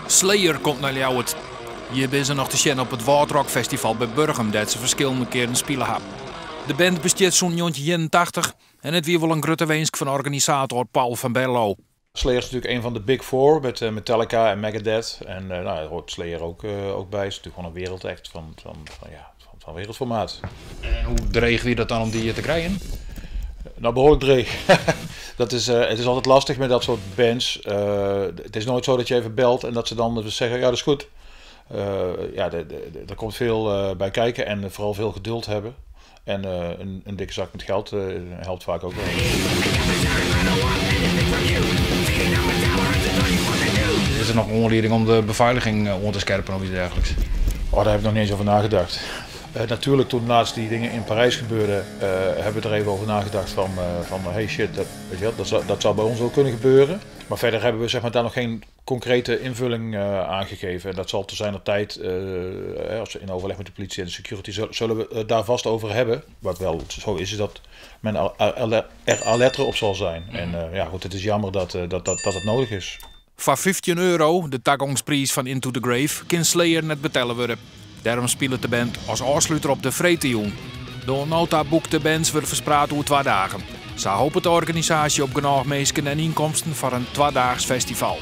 Slayer komt naar Ljouwert. Hier ben ze nog te zien op het Wardrock Festival bij Burgum, dat ze verschillende keren spelen hebben. De band bestaat zo'n 1981 en het weer wel een grote wensk van organisator Paul van Berlo. Slayer is natuurlijk een van de Big Four met Metallica en Megadeth. En daar hoort Slayer ook bij. Het is natuurlijk gewoon een wereldact van wereldformaat. En hoe dreig je dat dan om die te krijgen? Nou, behoorlijk dreig. Het is altijd lastig met dat soort bands. Het is nooit zo dat je even belt en dat ze dan zeggen, ja dat is goed. Er komt veel bij kijken en vooral veel geduld hebben. En een dikke zak met geld helpt vaak ook wel. Is er nog een aanleiding om de beveiliging aan te scherpen of iets dergelijks? Oh, daar heb ik nog niet eens over nagedacht. Natuurlijk, toen laatst die dingen in Parijs gebeurden, hebben we er even over nagedacht van hey shit, dat zou bij ons ook kunnen gebeuren. Maar verder hebben we daar nog geen concrete invulling aangegeven. En dat zal te zijner tijd, als we in overleg met de politie en de security, zullen we het daar vast over hebben. Wat wel zo is dat men er alert op zal zijn. En goed, het is jammer dat het nodig is. Voor €15, de toegangsprijs van Into the Grave, kan Slayer net betalen worden. Daarom speelt de band als afsluiter op de Vretejoen. Door nota boekt de bands weer verspreid over 2 dagen. Ze hopen de organisatie op genoeg mensen en inkomsten voor een 2-daags festival.